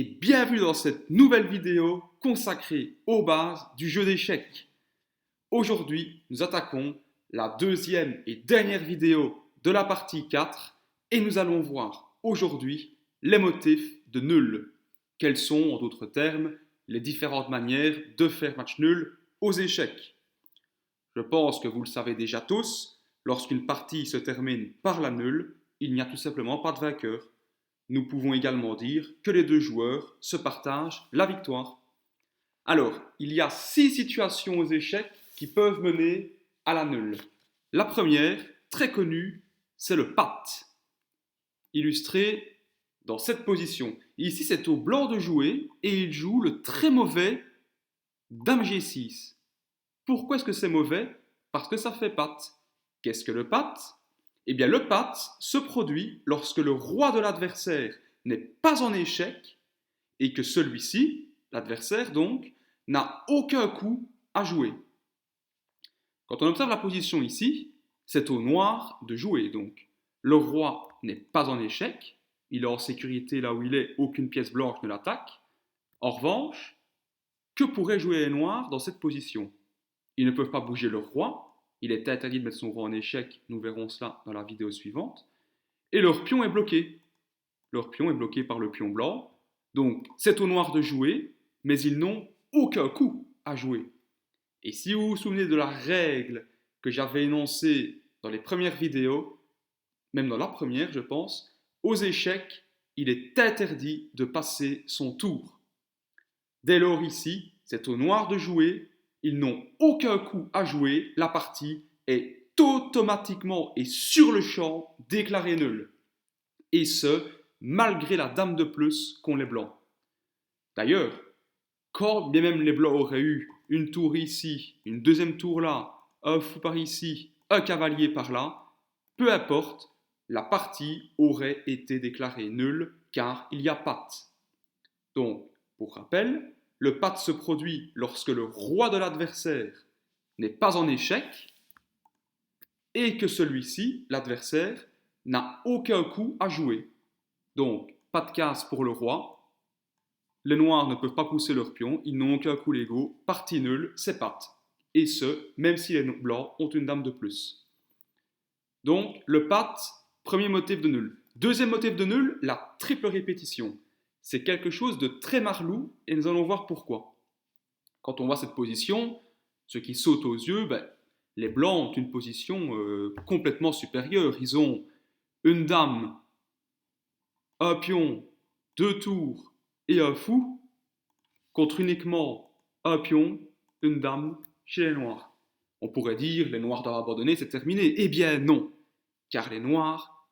Et bienvenue dans cette nouvelle vidéo consacrée aux bases du jeu d'échecs. Aujourd'hui, nous attaquons la deuxième et dernière vidéo de la partie 4 et nous allons voir aujourd'hui les motifs de nul. Quelles sont, en d'autres termes, les différentes manières de faire match nul aux échecs. Je pense que vous le savez déjà tous, lorsqu'une partie se termine par la nulle, il n'y a tout simplement pas de vainqueur. Nous pouvons également dire que les deux joueurs se partagent la victoire. Alors, il y a 6 situations aux échecs qui peuvent mener à la nulle. La première, très connue, c'est le pat, illustré dans cette position. Ici, c'est au blanc de jouer et il joue le très mauvais dame G6. Pourquoi est-ce que c'est mauvais? Parce que ça fait pat. Qu'est-ce que le pat? Eh bien, le pat se produit lorsque le roi de l'adversaire n'est pas en échec et que celui-ci, l'adversaire donc, n'a aucun coup à jouer. Quand on observe la position ici, c'est au noir de jouer donc. Le roi n'est pas en échec, il est en sécurité là où il est, aucune pièce blanche ne l'attaque. En revanche, que pourraient jouer les noirs dans cette position? Ils ne peuvent pas bouger le roi, il est interdit de mettre son roi en échec, nous verrons cela dans la vidéo suivante, et leur pion est bloqué. Leur pion est bloqué par le pion blanc, donc c'est au noir de jouer, mais ils n'ont aucun coup à jouer. Et si vous vous souvenez de la règle que j'avais énoncée dans les premières vidéos, même dans la première je pense, aux échecs, il est interdit de passer son tour. Dès lors ici, c'est au noir de jouer, ils n'ont aucun coup à jouer, la partie est automatiquement et sur le champ déclarée nulle. Et ce, malgré la dame de plus qu'ont les blancs. D'ailleurs, quand bien même les blancs auraient eu une tour ici, une deuxième tour là, un fou par ici, un cavalier par là, peu importe, la partie aurait été déclarée nulle car il y a patte. Donc, pour rappel, le pat se produit lorsque le roi de l'adversaire n'est pas en échec et que celui-ci, l'adversaire, n'a aucun coup à jouer. Donc, pas de case pour le roi. Les noirs ne peuvent pas pousser leur pion, ils n'ont aucun coup légaux. Partie nulle, c'est pat. Et ce, même si les blancs ont une dame de plus. Donc, le pat, premier motif de nul. Deuxième motif de nul, la triple répétition. C'est quelque chose de très marlou et nous allons voir pourquoi. Quand on voit cette position, ce qui saute aux yeux, les blancs ont une position complètement supérieure. Ils ont une dame, un pion, deux tours et un fou contre uniquement un pion, une dame chez les noirs. On pourrait dire les noirs doivent abandonner, c'est terminé. Eh bien non, car les noirs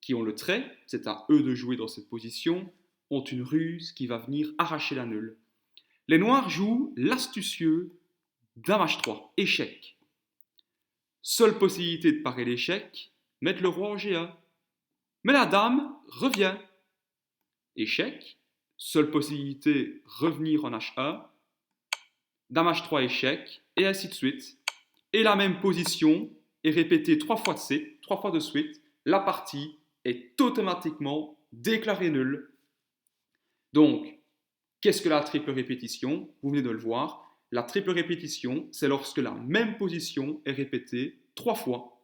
qui ont le trait, c'est à eux de jouer dans cette position, ont une ruse qui va venir arracher la nulle. Les noirs jouent l'astucieux dame H3, échec. Seule possibilité de parer l'échec, mettre le roi en G1. Mais la dame revient. Échec. Seule possibilité, revenir en H1. Dame H3, échec. Et ainsi de suite. Et la même position est répétée 3 fois de suite. La partie est automatiquement déclarée nulle. Donc, qu'est-ce que la triple répétition? Vous venez de le voir. La triple répétition, c'est lorsque la même position est répétée 3 fois.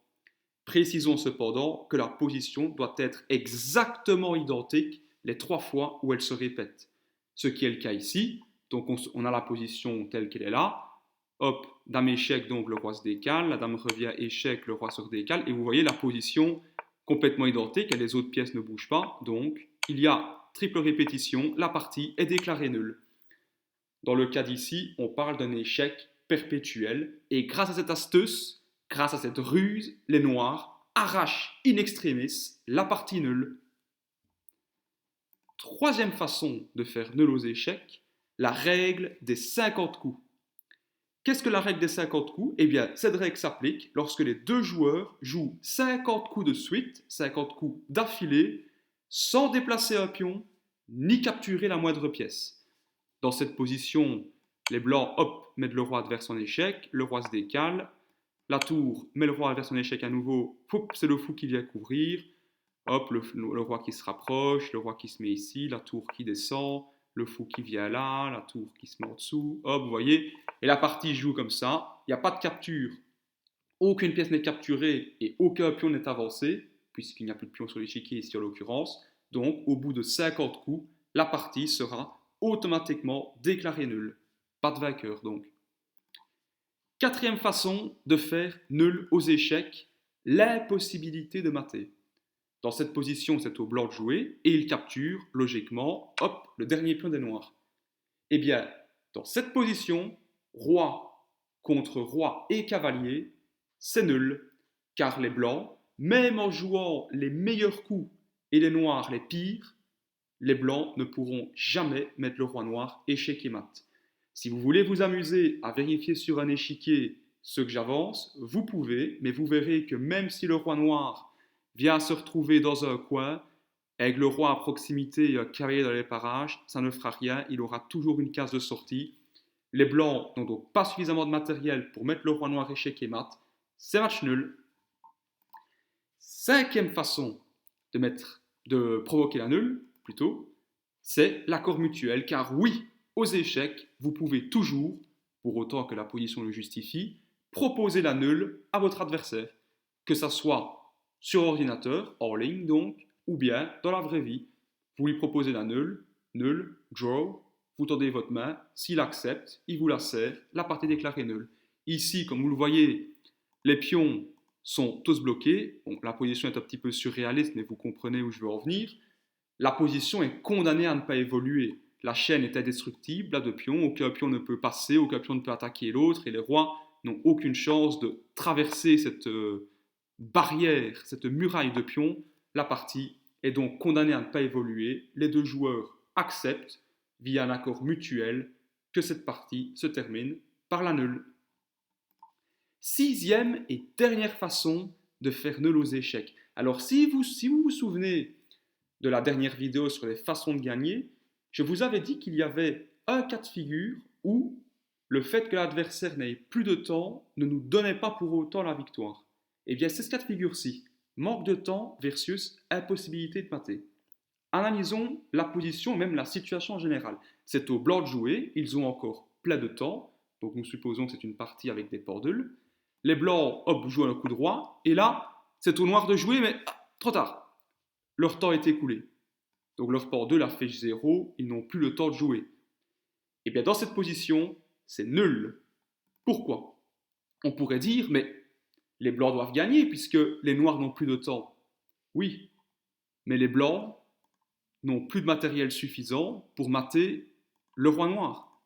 Précisons cependant que la position doit être exactement identique les 3 fois où elle se répète. Ce qui est le cas ici. Donc on a la position telle qu'elle est là. Hop, dame échec, donc le roi se décale. La dame revient échec, le roi se redécale. Et vous voyez la position complètement identique et les autres pièces ne bougent pas. Donc il y a triple répétition, la partie est déclarée nulle. Dans le cas d'ici, on parle d'un échec perpétuel et grâce à cette astuce, grâce à cette ruse, les noirs arrachent in extremis la partie nulle. Troisième façon de faire nul aux échecs, la règle des 50 coups. Qu'est-ce que la règle des 50 coups? Eh bien, cette règle s'applique lorsque les deux joueurs jouent 50 coups de suite, 50 coups d'affilée, sans déplacer un pion, ni capturer la moindre pièce. Dans cette position, les blancs, hop, mettent le roi adverse en échec, le roi se décale, la tour met le roi adverse en échec à nouveau, c'est le fou qui vient couvrir, hop, le roi qui se rapproche, le roi qui se met ici, la tour qui descend, le fou qui vient là, la tour qui se met en dessous, hop, vous voyez, et la partie joue comme ça, il n'y a pas de capture, aucune pièce n'est capturée et aucun pion n'est avancé, puisqu'il n'y a plus de pion sur l'échiquier ici en l'occurrence, donc au bout de 50 coups, la partie sera automatiquement déclarée nulle. Pas de vainqueur donc. Quatrième façon de faire nul aux échecs, l'impossibilité de mater. Dans cette position, c'est au blanc de jouer et il capture, logiquement, hop, le dernier pion des noirs. Eh bien, dans cette position, roi contre roi et cavalier, c'est nul, car les blancs, même en jouant les meilleurs coups et les noirs les pires, les blancs ne pourront jamais mettre le roi noir échec et mat. Si vous voulez vous amuser à vérifier sur un échiquier ce que j'avance, vous pouvez, mais vous verrez que même si le roi noir vient se retrouver dans un coin, avec le roi à proximité et un cavalier dans les parages, ça ne fera rien, il aura toujours une case de sortie. Les blancs n'ont donc pas suffisamment de matériel pour mettre le roi noir échec et mat, c'est match nul. Cinquième façon de provoquer la nulle, plutôt, c'est l'accord mutuel, car oui, aux échecs, vous pouvez toujours, pour autant que la position le justifie, proposer la nulle à votre adversaire, que ça soit sur ordinateur, hors ligne donc, ou bien dans la vraie vie. Vous lui proposez la nulle, draw, vous tendez votre main, s'il accepte, il vous la serre, la partie est déclarée nulle. Ici, comme vous le voyez, les pions sont tous bloqués. Bon, la position est un petit peu surréaliste, mais vous comprenez où je veux en venir. La position est condamnée à ne pas évoluer. La chaîne est indestructible, là de pions, aucun pion ne peut passer, aucun pion ne peut attaquer l'autre, et les rois n'ont aucune chance de traverser cette barrière, cette muraille de pions. La partie est donc condamnée à ne pas évoluer. Les deux joueurs acceptent, via un accord mutuel, que cette partie se termine par la nulle. Sixième et dernière façon de faire nul aux échecs. Alors si vous vous souvenez de la dernière vidéo sur les façons de gagner, je vous avais dit qu'il y avait un cas de figure où le fait que l'adversaire n'ait plus de temps ne nous donnait pas pour autant la victoire. Eh bien c'est ce cas de figure-ci, manque de temps versus impossibilité de mater. Analysons la position, même la situation en général. C'est au blanc de jouer, ils ont encore plein de temps, donc nous supposons que c'est une partie avec des pendules. Les blancs, hop, jouent un coup de roi, et là, c'est au noir de jouer, mais trop tard. Leur temps est écoulé. Donc leur pendule a fait 0, ils n'ont plus le temps de jouer. Et bien dans cette position, c'est nul. Pourquoi? On pourrait dire, mais les blancs doivent gagner puisque les noirs n'ont plus de temps. Oui, mais les blancs n'ont plus de matériel suffisant pour mater le roi noir.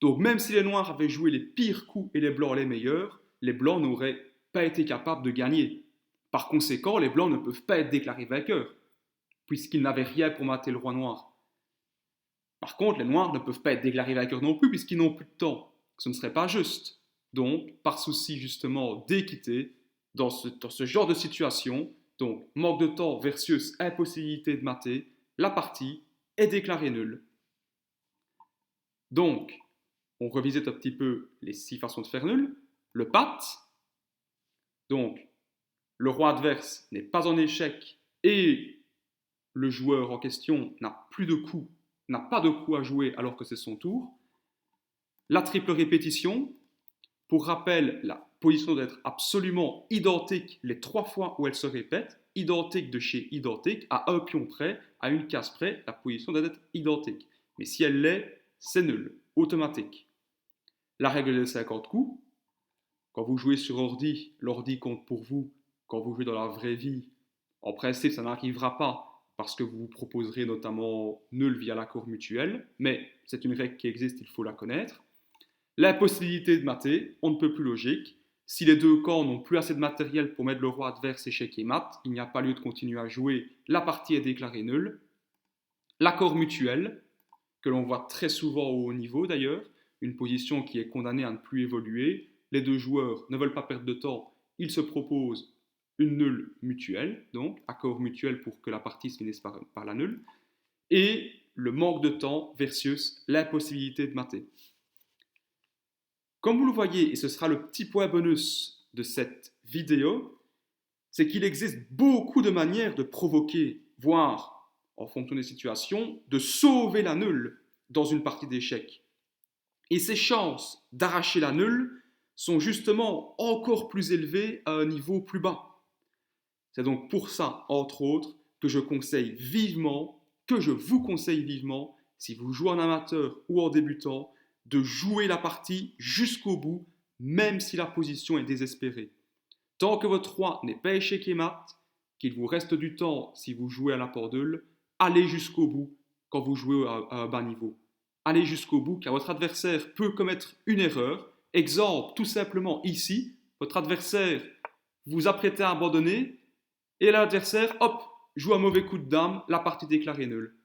Donc même si les noirs avaient joué les pires coups et les blancs les meilleurs, les blancs n'auraient pas été capables de gagner. Par conséquent, les blancs ne peuvent pas être déclarés vainqueurs, puisqu'ils n'avaient rien pour mater le roi noir. Par contre, les noirs ne peuvent pas être déclarés vainqueurs non plus, puisqu'ils n'ont plus de temps. Ce ne serait pas juste. Donc, par souci justement d'équité, dans ce genre de situation, donc manque de temps versus impossibilité de mater, la partie est déclarée nulle. Donc, on revisite un petit peu les 6 façons de faire nul. Le pat, donc le roi adverse n'est pas en échec et le joueur en question n'a plus de coups, n'a pas de coups à jouer alors que c'est son tour. La triple répétition, pour rappel, la position doit être absolument identique les 3 fois où elle se répète, identique de chez identique, à un pion près, à une case près, la position doit être identique. Mais si elle l'est, c'est nul, automatique. La règle des 50 coups, quand vous jouez sur ordi, l'ordi compte pour vous. Quand vous jouez dans la vraie vie, en principe, ça n'arrivera pas parce que vous vous proposerez notamment nul via l'accord mutuel, mais c'est une règle qui existe, il faut la connaître. L'impossibilité de mater, on ne peut plus logique. Si les deux camps n'ont plus assez de matériel pour mettre le roi adverse échec et mat, il n'y a pas lieu de continuer à jouer, la partie est déclarée nulle. L'accord mutuel, que l'on voit très souvent au haut niveau d'ailleurs, une position qui est condamnée à ne plus évoluer. Les deux joueurs ne veulent pas perdre de temps, ils se proposent une nulle mutuelle, donc accord mutuel pour que la partie se finisse par la nulle, et le manque de temps versus l'impossibilité de mater. Comme vous le voyez, et ce sera le petit point bonus de cette vidéo, c'est qu'il existe beaucoup de manières de provoquer, voire, en fonction des situations, de sauver la nulle. dans une partie d'échecs. Et ses chances d'arracher la nulle sont justement encore plus élevées à un niveau plus bas. C'est donc pour ça, entre autres, que je vous conseille vivement, si vous jouez en amateur ou en débutant, de jouer la partie jusqu'au bout, même si la position est désespérée. Tant que votre roi n'est pas échec et mat, qu'il vous reste du temps si vous jouez à la pendule, allez jusqu'au bout quand vous jouez à un bas niveau. Allez jusqu'au bout car votre adversaire peut commettre une erreur. Exemple, tout simplement ici, votre adversaire vous apprête à abandonner et l'adversaire, hop, joue un mauvais coup de dame, la partie déclarée nulle.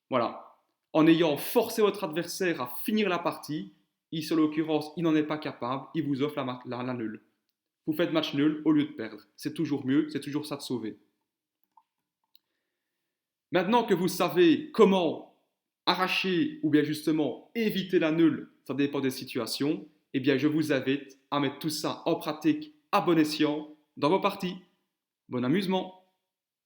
Voilà. En ayant forcé votre adversaire à finir la partie, ici en l'occurrence, il n'en est pas capable, il vous offre la nulle. Vous faites match nul au lieu de perdre. C'est toujours mieux, c'est toujours ça de sauver. Maintenant que vous savez comment arracher ou bien justement éviter la nulle, ça dépend des situations, eh bien je vous invite à mettre tout ça en pratique à bon escient dans vos parties. Bon amusement!